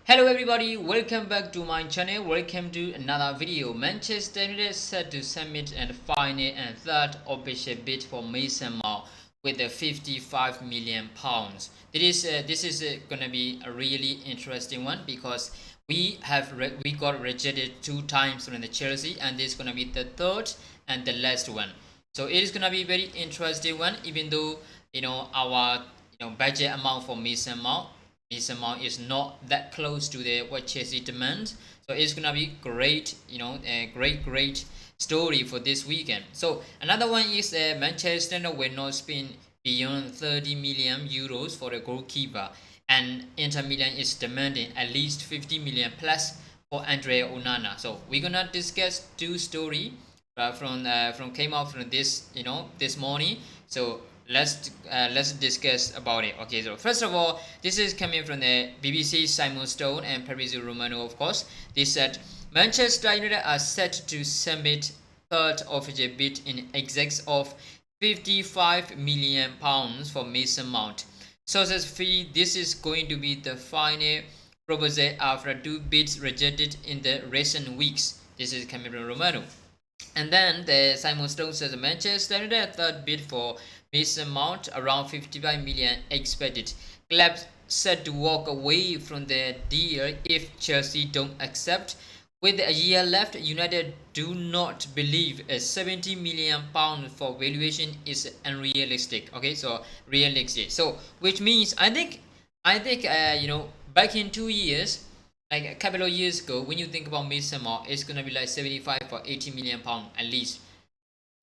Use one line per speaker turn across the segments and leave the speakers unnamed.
Hello everybody, welcome back to my channel. Welcome to another video. Manchester United set to submit and final and third official bid for Mason Mount with the 55 million pounds. This is gonna be a really interesting one because we got rejected two times from the Chelsea, and this is gonna be the third and the last one. So it is gonna be very interesting one, even though our budget amount for Mason Mount is not that close to the what Chelsea demands. So it's gonna be great, a great story for this weekend. So another one is Manchester United will not spend beyond 30 million euros for the goalkeeper, and Inter Milan is demanding at least 50 million plus for Andrea Onana. So we're gonna discuss two story from came out from this morning. So let's discuss about it. Okay, so first of all, this is coming from the BBC Simon Stone and Fabrizio Romano, of course. They said Manchester United are set to submit third official bid in excess of 55 million pounds for Mason Mount. Sources feel this is going to be the final proposal after two bids rejected in the recent weeks. This is coming from Romano. And then the Simon Stone says Manchester United third bid for Mason Mount around 55 million expected. Club set to walk away from the deal if Chelsea don't accept. With a year left, United do not believe a 70 million pound for valuation is unrealistic. Okay, so realistic. So which means I think back in 2 years, like a couple of years ago, when you think about Mason Mount, it's gonna be like 75 or 80 million pound at least,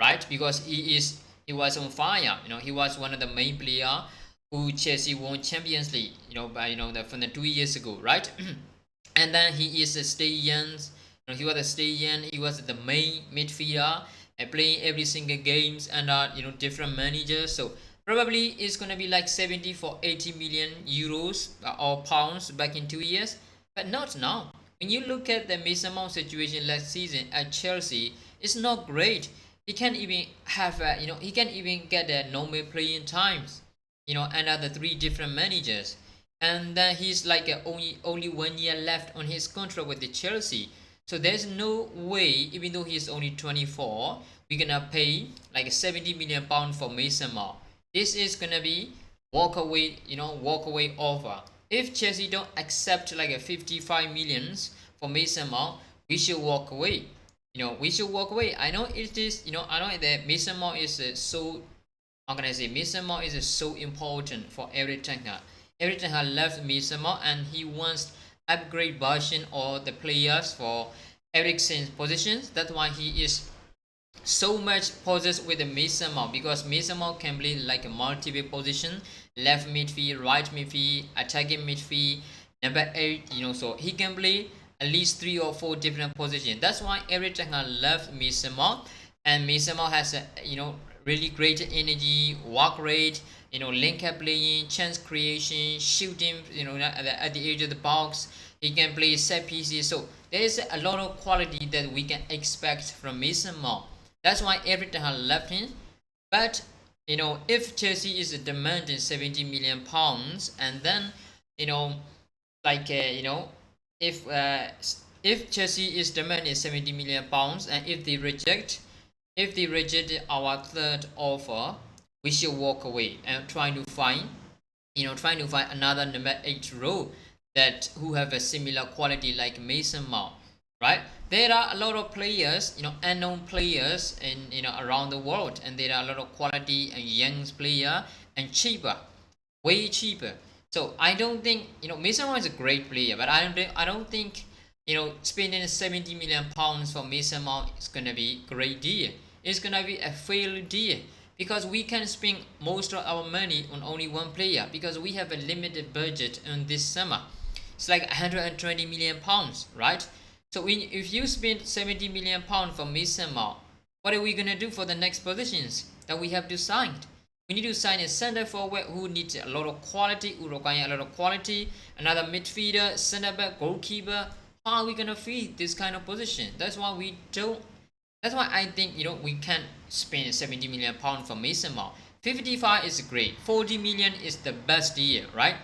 right? Because he was on fire. He was one of the main player who Chelsea won Champions League. From the 2 years ago, right? And then he is a stay young. He was a stay young. He was the main midfielder and playing every single games under different managers. So probably it's gonna be like 70 for 80 million euros or pounds back in 2 years, but not now. When you look at the Mason Mount situation last season at Chelsea, it's not great. He can't even have he can't even get a normal playing times. Under the three different managers, and then he's like only 1 year left on his contract with the Chelsea. So there's no way, even though he's only 24, we're gonna pay like 70 million pounds for Mason Mount. This is gonna be walk away offer. If Chelsea don't accept like a 55 millions for Mason Mount, we should walk away. We should walk away. I know it is. I know that Mason Mount is so. How can I say? Mason Mount is so important for every tanker. Every tanker left Mason Mount, and he wants upgrade version or the players for Eriksen's positions. That's why he is so much possessed with the Mason Mount, because Mason Mount can play like a multiple position, left midfield, right midfield, attacking midfield, number 8, so he can play at least 3 or 4 different positions. That's why every time I love Mason Mount, and Mason Mount has a really great energy, work rate, link up playing, chance creation, shooting, at the edge of the box. He can play set pieces. So there is a lot of quality that we can expect from Mason Mount. That's why Everton have left him. But if Chelsea is demanding 70 million pounds, and then like if Chelsea is demanding 70 million pounds, and if they reject our third offer, we should walk away and trying to find another number 8 role that who have a similar quality like Mason Mount, right? There are a lot of players, unknown players in around the world, and there are a lot of quality and young player and cheaper, way cheaper. So I don't think Mason Mount is a great player, but I don't think spending 70 million pounds for Mason Mount is gonna be a great deal. It's gonna be a failed deal, because we can spend most of our money on only one player, because we have a limited budget in this summer. It's like 120 million pounds, right? So if you spend 70 million pounds for Mason Mount, what are we gonna do for the next positions that we have to sign? We need to sign a center forward who needs a lot of quality, who require a lot of quality, another midfielder, center back, goalkeeper. How are we gonna feed this kind of position? That's why we don't. That's why I think we can't spend 70 million pounds for Mason Mount. 55 is great. 40 million is the best deal, right?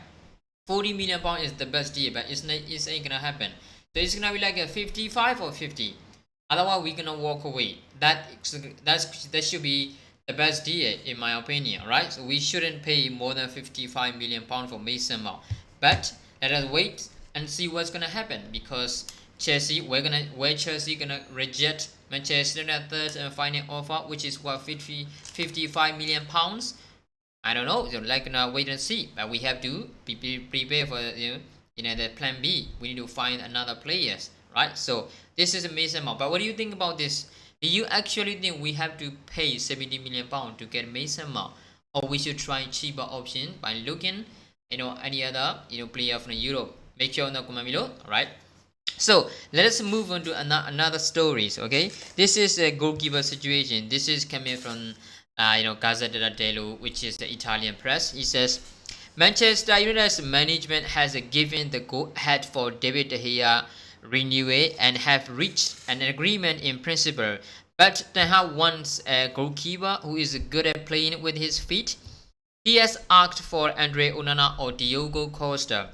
40 million pound is the best deal, but it's ain't gonna happen. So it's gonna be like a 55 or 50. Otherwise, we're gonna walk away. That should be the best deal in my opinion, right? So we shouldn't pay more than 55 million pound for Mason Mount. But let us wait and see what's gonna happen, because Chelsea gonna reject Manchester United third and final offer, which is what 55 million pounds. I don't know. So like now, wait and see. But we have to be prepared for the plan B. We need to find another players, right? So this is a Mason Mount. But what do you think about this? Do you actually think we have to pay 70 million pounds to get Mason Mount, or we should try cheaper option by looking, any other player from Europe? Make sure to comment below. All right. So let us move on to another stories. Okay, this is a goalkeeper situation. This is coming from Gazzetta dello, which is the Italian press. He says Manchester United's management has given the go-ahead for David De Gea renewal and have reached an agreement in principle. But Ten Hag wants a goalkeeper who is good at playing with his feet. He has asked for Andre Onana or Diogo Costa.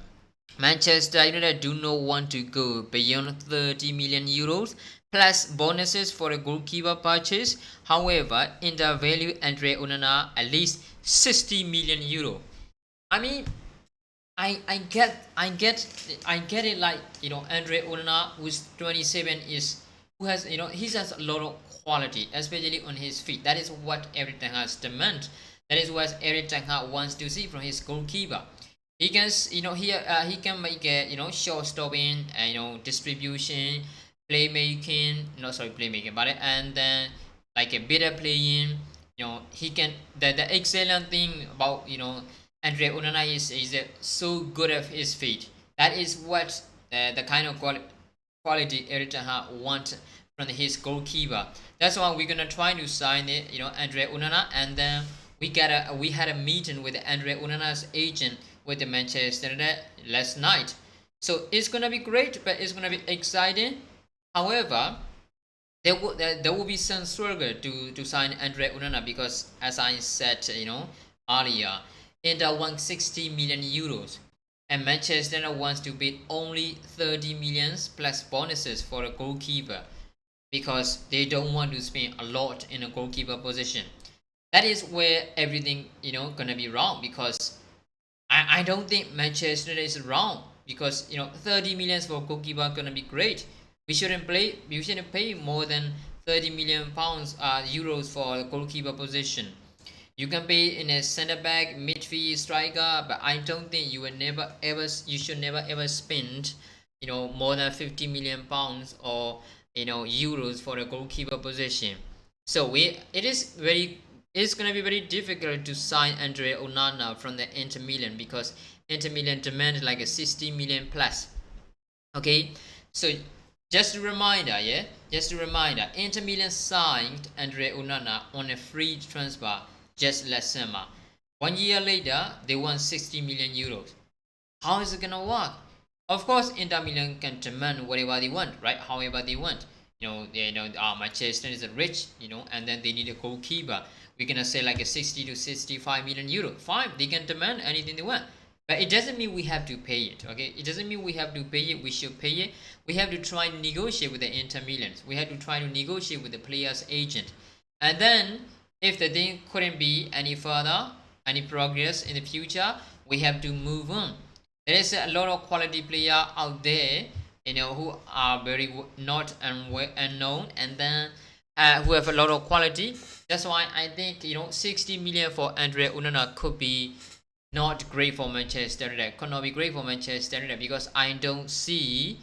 Manchester United do not want to go beyond 30 million euros plus bonuses for a goalkeeper purchase. However, Inter value Andre Onana at least 60 million euro. I mean, I get it. Like Andre Onana, who's 27, who has he has a lot of quality, especially on his feet. That is what every Ten Hag demand. That is what every Ten Hag wants to see from his goalkeeper. He can he can make short stopping, distribution, playmaking, playmaking, but and then like a better playing. He can the excellent thing about Andre Onana is so good at his feet. That is what the kind of quality Erik ten Hag want from his goalkeeper. That's why we're gonna try to sign it, Andre Onana, and then we had a meeting with Andre Onana's agent with the Manchester United last night. So it's gonna be great, but it's gonna be exciting. However, there will be some struggle to sign Andre Onana, because as I said earlier, Inter wants 60 million euros and Manchester United wants to bid only 30 millions plus bonuses for a goalkeeper, because they don't want to spend a lot in a goalkeeper position. That is where everything gonna be wrong, because I don't think Manchester United is wrong, because 30 millions for goalkeeper gonna be great. We shouldn't pay more than 30 million pounds euros for a goalkeeper position. You can pay in a centre back, midfield, striker, but I don't think you should never ever spend more than 50 million pounds or euros for a goalkeeper position. So it's gonna be very difficult to sign Andre Onana from the Inter Milan, because Inter Milan demand like a 60 million plus. Okay, so just a reminder, Inter Milan signed Andre Onana on a free transfer just last summer. 1 year later, they want 60 million euros. How is it gonna work? Of course, Inter Milan can demand whatever they want, right? However they want. Manchester is rich, and then they need a goalkeeper. We're gonna say like a 60 to 65 million euro. Fine, they can demand anything they want. But it doesn't mean we have to pay it, okay? It doesn't mean we have to pay it. We should pay it. We have to try to negotiate with the Inter Milan. We have to try to negotiate with the player's agent. And then, if the thing couldn't be any further, any progress in the future, we have to move on. There is a lot of quality player out there, who are very not unknown, and then who have a lot of quality. That's why I think 60 million for Andre Onana could be not great for Manchester United. Could not be great for Manchester United, because I don't see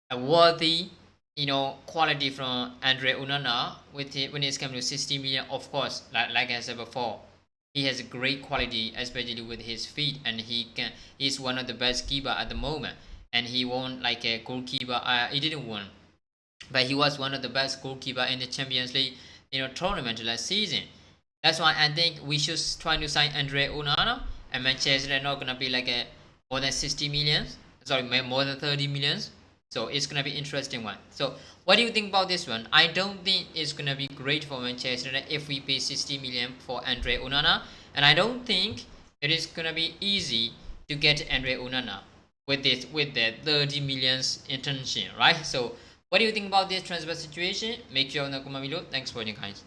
a worthy quality from Andre Onana when it's come to 60 million. Of course, like I said before, he has a great quality, especially with his feet, and he's one of the best keeper at the moment, and he won like a goalkeeper. He didn't win, but he was one of the best goalkeeper in the Champions League tournament last season. That's why I think we should try to sign Andre Onana, and Manchester are not gonna be like a more than 60 millions. Sorry, more than 30 millions. So it's gonna be interesting one. So what do you think about this one? I don't think it's gonna be great for Manchester United if we pay 60 million for Andre Onana, and I don't think it is gonna be easy to get Andre Onana with the 30 millions intention, right? So what do you think about this transfer situation? Make sure in the comment below. Thanks for watching, guys.